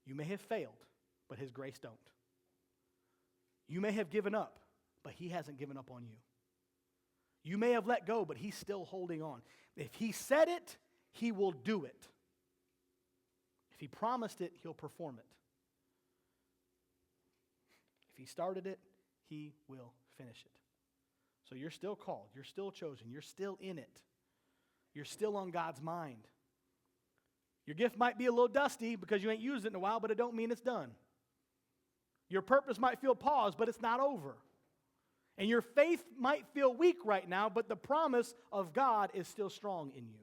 You may have failed, but his grace don't. You may have given up, but he hasn't given up on you. You may have let go, but he's still holding on. If he said it, he will do it. If he promised it, he'll perform it. If he started it, he will finish it. So you're still called. You're still chosen. You're still in it. You're still on God's mind. Your gift might be a little dusty because you ain't used it in a while, but it don't mean it's done. Your purpose might feel paused, but it's not over. And your faith might feel weak right now, but the promise of God is still strong in you.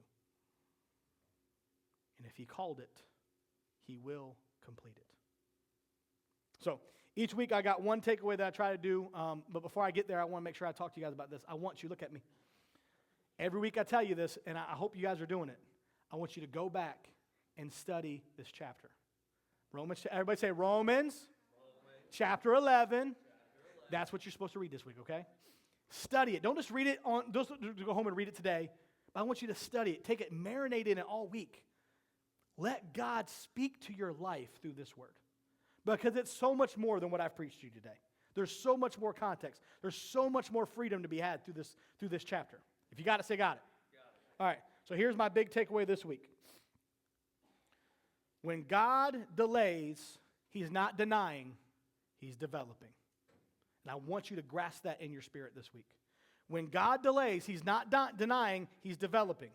And if he called it, he will complete it. So each week I got one takeaway that I try to do, but before I get there, I want to make sure I talk to you guys about this. I want you, look at me. Every week I tell you this, and I hope you guys are doing it. I want you to go back and study this chapter. Everybody say Romans. Chapter 11. That's what you're supposed to read this week, okay? Study it. Don't just read it don't go home and read it today. But I want you to study it. Take it, marinate in it all week. Let God speak to your life through this word. Because it's so much more than what I've preached to you today. There's so much more context. There's so much more freedom to be had through this chapter. If you got it, say got it. All right, so here's my big takeaway this week. When God delays, he's not denying, he's developing. And I want you to grasp that in your spirit this week. When God delays, he's not denying, he's developing.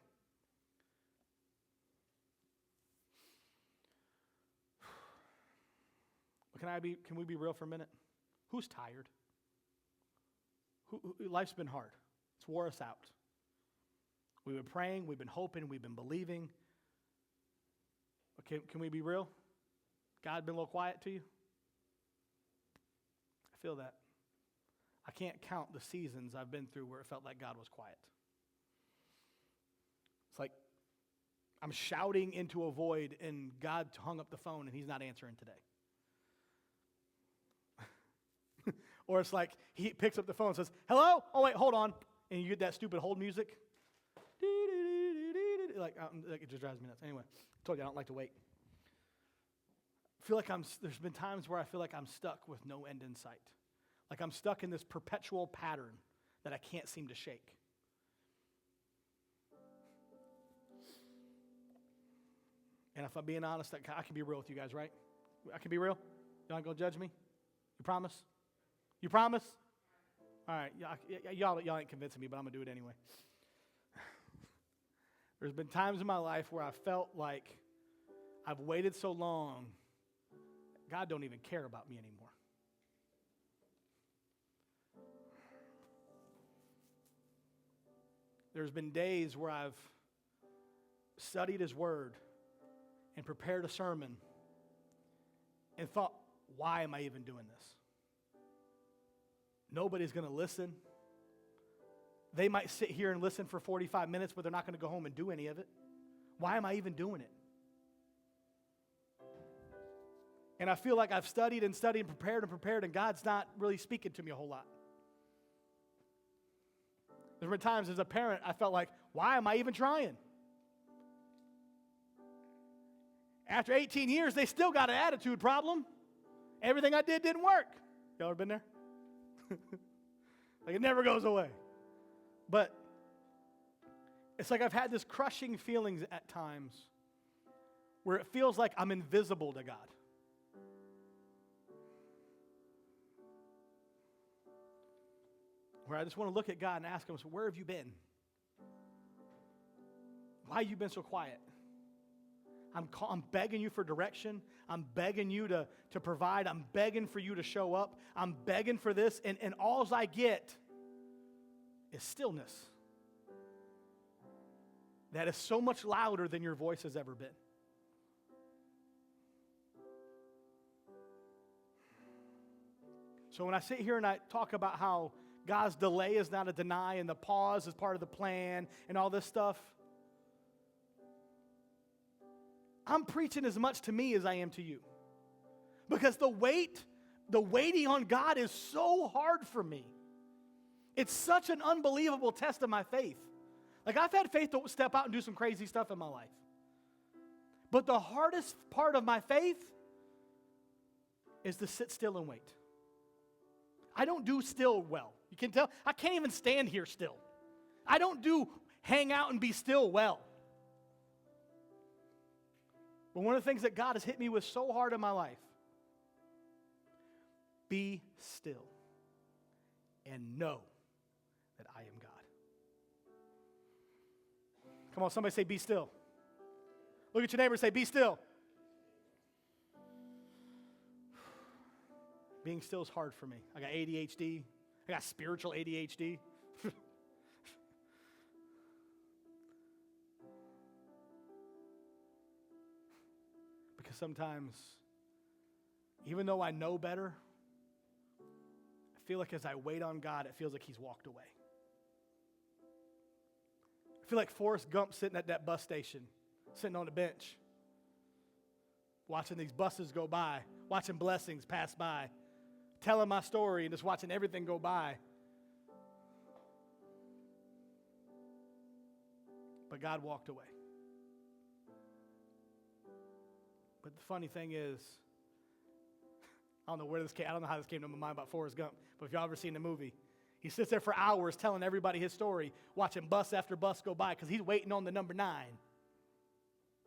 Can we be real for a minute? Who's tired? Life's been hard. It's wore us out. We've been praying, we've been hoping, we've been believing. Okay, can we be real? God been a little quiet to you? I feel that. I can't count the seasons I've been through where it felt like God was quiet. It's like I'm shouting into a void and God hung up the phone and he's not answering today. Or it's like he picks up the phone and says, hello? Oh, wait, hold on. And you get that stupid hold music. Like it just drives me nuts. Anyway, I told you I don't like to wait. I feel like there's been times where I feel like I'm stuck with no end in sight. Like I'm stuck in this perpetual pattern that I can't seem to shake. And if I'm being honest, I can be real with you guys, right? I can be real? Y'all ain't gonna judge me? You promise? You promise? All right, y'all ain't convincing me, but I'm going to do it anyway. There's been times in my life where I felt like I've waited so long, God don't even care about me anymore. There's been days where I've studied His Word and prepared a sermon and thought, why am I even doing this? Nobody's going to listen. They might sit here and listen for 45 minutes, but they're not going to go home and do any of it. Why am I even doing it? And I feel like I've studied and studied and prepared, and God's not really speaking to me a whole lot. There been times as a parent, I felt like, why am I even trying? After 18 years, they still got an attitude problem. Everything I did didn't work. Y'all ever been there? Like it never goes away. But it's like I've had this crushing feelings at times where it feels like I'm invisible to God. Where I just want to look at God and ask Him, so where have you been? Why have you been so quiet? I'm begging you for direction. I'm begging you to provide. I'm begging for you to show up. I'm begging for this, and all I get is stillness. That is so much louder than your voice has ever been. So when I sit here and I talk about how God's delay is not a deny and the pause is part of the plan and all this stuff, I'm preaching as much to me as I am to you. Because the waiting on God is so hard for me. It's such an unbelievable test of my faith. Like I've had faith to step out and do some crazy stuff in my life. But the hardest part of my faith is to sit still and wait. I don't do still well. You can tell, I can't even stand here still. I don't do hang out and be still well. But one of the things that God has hit me with so hard in my life, be still and know that I am God. Come on, somebody say, be still. Look at your neighbor and say, be still. Being still is hard for me. I got ADHD. I got spiritual ADHD. Because sometimes, even though I know better, I feel like as I wait on God, it feels like He's walked away. I feel like Forrest Gump sitting at that bus station, sitting on the bench, watching these buses go by, watching blessings pass by, telling my story and just watching everything go by. But God walked away. But the funny thing is, I don't know how this came to my mind about Forrest Gump, but if y'all ever seen the movie, he sits there for hours telling everybody his story, watching bus after bus go by because he's waiting on the number 9.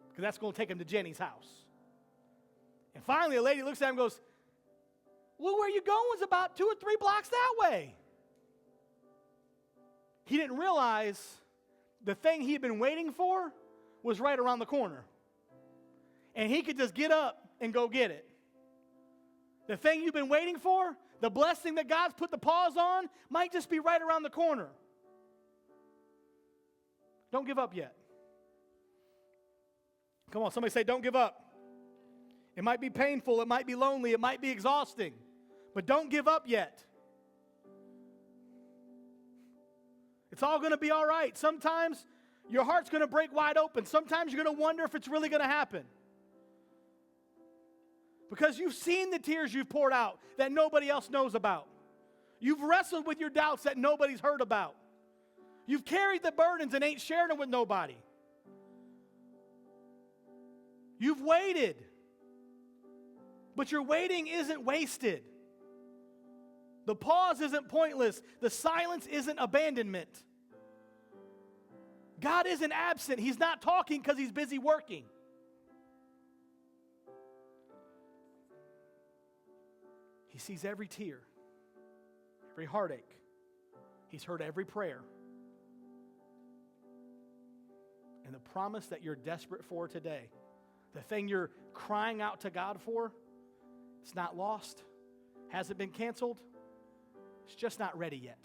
Because that's going to take him to Jenny's house. And finally, a lady looks at him and goes, well, where you going is about 2 or 3 blocks that way. he didn't realize the thing he had been waiting for was right around the corner. And he could just get up and go get it. The thing you've been waiting for, the blessing that God's put the pause on, might just be right around the corner. Don't give up yet. Come on, somebody say, don't give up. It might be painful, it might be lonely, it might be exhausting, but don't give up yet. It's all going to be all right. Sometimes your heart's going to break wide open. Sometimes you're going to wonder if it's really going to happen. Because you've seen the tears you've poured out that nobody else knows about. You've wrestled with your doubts that nobody's heard about. You've carried the burdens and ain't sharing them with nobody. You've waited. But your waiting isn't wasted. The pause isn't pointless. The silence isn't abandonment. God isn't absent. He's not talking because he's busy working. He sees every tear, every heartache. He's heard every prayer. And the promise that you're desperate for today, the thing you're crying out to God for, it's not lost, hasn't been canceled. It's just not ready yet.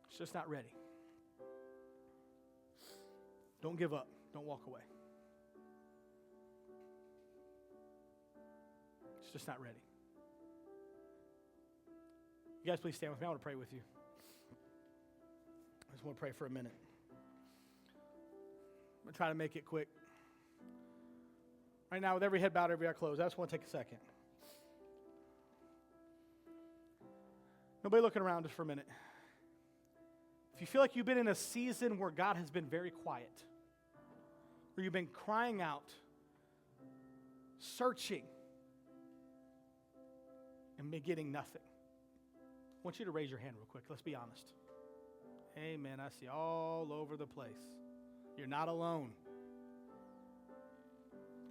It's just not ready. Don't give up. Don't walk away. It's just not ready. You guys please stand with me. I want to pray with you. I just want to pray for a minute. I'm going to try to make it quick. Right now, with every head bowed, every eye closed, I just want to take a second. Nobody looking around just for a minute. If you feel like you've been in a season where God has been very quiet, where you've been crying out, searching, and been getting nothing, I want you to raise your hand real quick. Let's be honest. Amen. I see all over the place. You're not alone.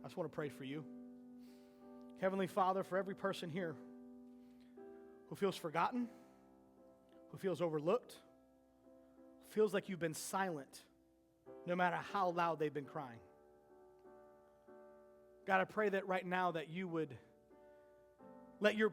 I just want to pray for you. Heavenly Father, for every person here who feels forgotten, who feels overlooked, who feels like you've been silent, no matter how loud they've been crying. God, I pray that right now that you would let your